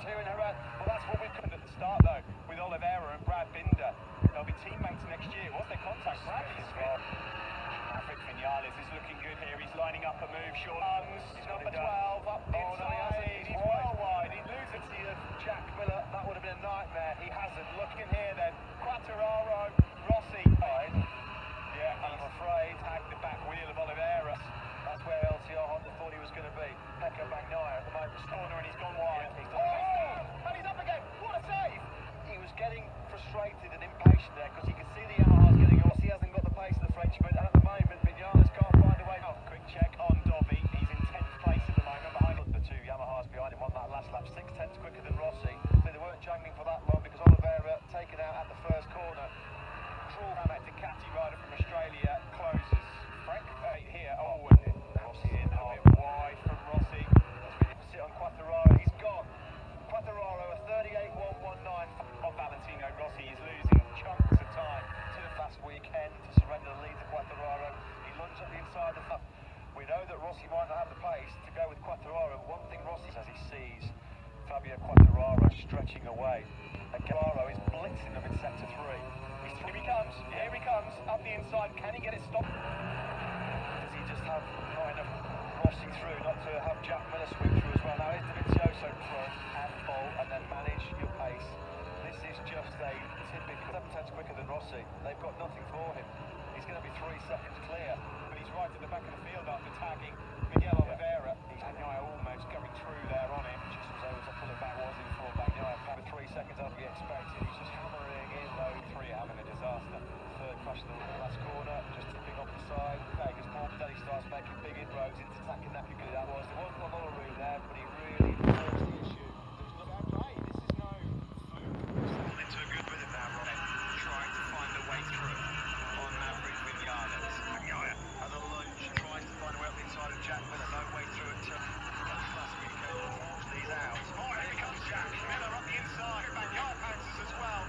battles here in Jerez. Well, that's what we've come at the start, though, with Oliveira and Brad Binder. They'll be teammates next year. What's their contact? Bradley is fit. Maverick Vinales is looking good here. He's lining up a move. Short runs. He's number 12 up inside. He's well wide. He loses to Jack Miller. That would have been a nightmare. He hasn't. Looking here then. Quartararo, Rossi. Yeah, I'm afraid. Tagged the back wheel of Oliveira. That's where LCR Honda thought he was going to be. Pecco Bagnaia at the moment. Corner and he's gone wide. And he's up again. What a save! He was getting frustrated and impatient there because he could see the Yamaha's getting off. He hasn't got the pace of the Frenchman, and at the moment, Vinales can't find a way. Oh, quick check on Dovi. He's in 10th place at the moment behind the two Yamahas behind him on that last lap. 6/10 quicker than Rossi. They weren't jangling for that long because Oliveira taken out at the first corner. Cruel Hamet, Ducati rider from Australia, closes. Frank here. Oh, and Rossi in a bit wide from Rossi. That's sit on Quartararo. He's gone. Quartararo, a 38.119 on Valentino Rossi. He's losing chunks of time to the last weekend to surrender the lead to Quartararo. He lunged up the inside of the. We know that Rossi might not have the pace to go with Quartararo. One thing Rossi says, he sees Fabio Quartararo stretching away. And Quartararo is blitzing them in sector 3. Here he comes, up the inside. Can he get it stopped? Does he just have not enough Rossi through, not to have Jack Miller swing through as well? Now is Dovizioso front and bolt and then manage your pace. This is just a typical 7/10 quicker than Rossi. They've got nothing for him. He's going to be 3 seconds clear. But he's right at the back of the field after tagging Miguel Oliveira. Bagnaia almost going through there on him. Just was able to pull it back, was it, for Bagnaia? With 3 seconds as we expected. He's just hammering in low. 3 having a disaster. Third crash in the last corner, just tipping off the side. Vegas Morbidelli starts making big inroads into attacking that. How good that was. There wasn't a lot of room there, but he really forced the issue. There's no fair play. This is no fluke. Into a good rhythm now, Ron. Trying to find a way through on Maverick Vinales. Bagnaia has a lunge, tries to find a way up the inside of Jack Miller. No way through it. Last weekend, unfortunately, he's out. Oh, here comes Jack Miller up the inside. Bagnaia bounces as well.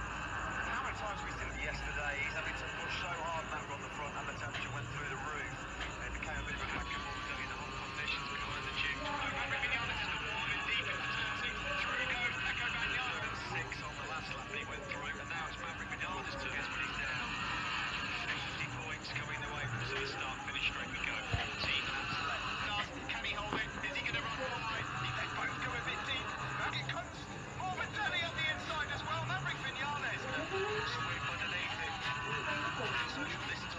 How many times we seen it yesterday? He's having to push so hard back on the front, and the temperature went through the roof. And it became a bit of a Pecco Morbidelli in the hot conditions because of the gym. Maverick Vinales is the ball in deep into turn 6. Through goes Pecco Bagnaia. 6 on the last lap he went through, and now it's Maverick Vinales' turn. Guess what he's down? 50 points coming the way from the start. Finish straight we go. 14 laps left. Can he hold it? Is he going to run wide? They both go a bit deep. Back it comes. Morbidelli on the inside as well. Maverick Vinales. Sweep underneath him. Social distance.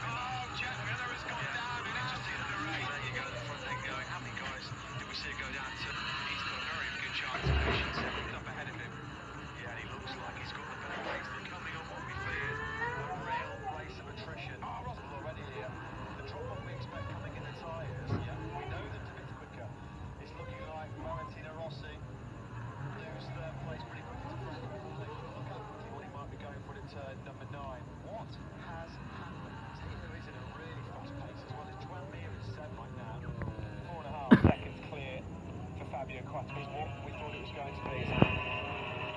Oh, Jack Miller has gone down and it's just in the race. There you go, the front end going. How many guys did we see go down to? He's got a very good chance of finishing 7th up ahead of him. Yeah, and he looks like he's got the better pace than coming on what we feared. A real race of attrition. Oh, Russell already here. The drop-off we expect coming in the tyres. Yeah, we know that a bit quicker. It's looking like Valentino Rossi lose their place pretty quickly to Frank. Look at what he might be going for at turn number 9. What has happened? Taylor is in a really fast pace as well as Joan Mir is 7 right now. 4.5 seconds clear for Fabio Quartararo. What we thought it was going to be.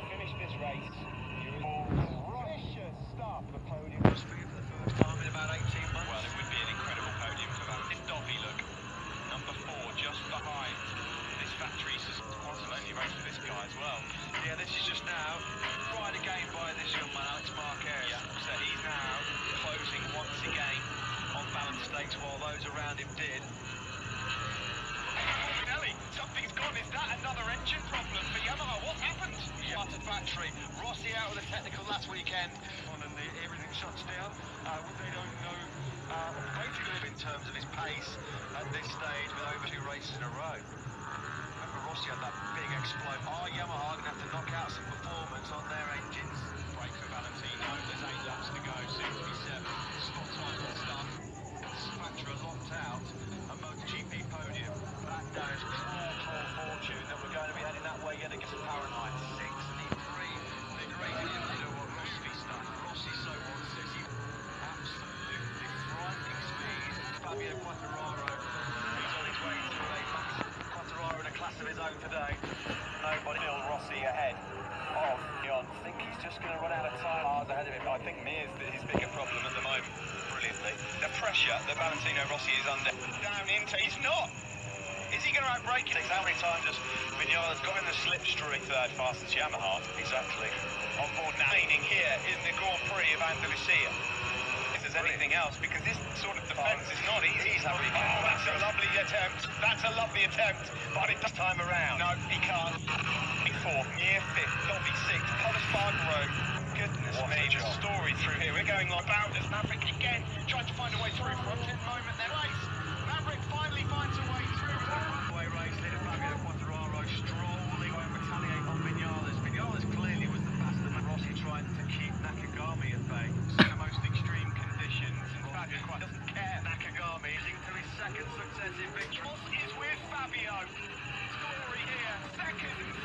Finish this race. You're all vicious start for the podium. For the first time in about 18 months. Well, it would be an incredible podium for that. If Dovi, look, number 4, just behind this factory. What's a lonely race for this guy as well. Yeah, this is just now right again by this young man, Alex Marquez. Yeah, so he's now closing once again on balance stakes while those around him did. Morbidelli, something's gone. Is that another engine problem for Yamaha? What happened? Started battery. Rossi out with a technical last weekend. And everything shuts down. They don't know what to do in terms of his pace at this stage with over 2 races in a row. Remember, Rossi had that big exploit. Are Yamaha going to have to knock out some performance on their engines? Break for Valentino. There's 8 laps to go. 67. Stop time to start. Spatra locked out a MotoGP podium. That does claw fortune that we're going to be heading that way yet against Fahrenheit 6 and the 3. Big race, you know what Rossi stuff. Rossi so on City. Absolutely frightening speed. Fabio Quartararo, he's on his way to a Quartararo in a class of his own today. Nobody, still Rossi ahead of Leon. I think he's just going to run out of time. Miles ahead of him. I think Mir's his bigger problem at the moment. Brilliantly. The pressure that Valentino Rossi is under. Down into, he's not. Is he he going to outbreak it? How many times has Vinales got in the slipstream? Third fastest Yamaha. Exactly. On board now. Training here in the Grand Prix of Andalusia. If there's anything else, because this sort of defence is not easy. Oh, that's a lovely attempt. That's a lovely attempt. But it does time around. No, he can't. Fourth, near fifth, Dobby sixth, Pollersburg Road. Goodness me, the story through here. We're going like bounders. Maverick again tries to find a way through. For a moment, their race. Maverick finally finds a way through. Way race, leader Fabio Quartararo strolling won't retaliate on Vinales. Vinales clearly was the faster man. Rossi tried to keep Nakagami at bay. The most extreme conditions. And Fabio quite doesn't care. Nakagami is into his second successive victory. Ross is with Fabio. Story here, second.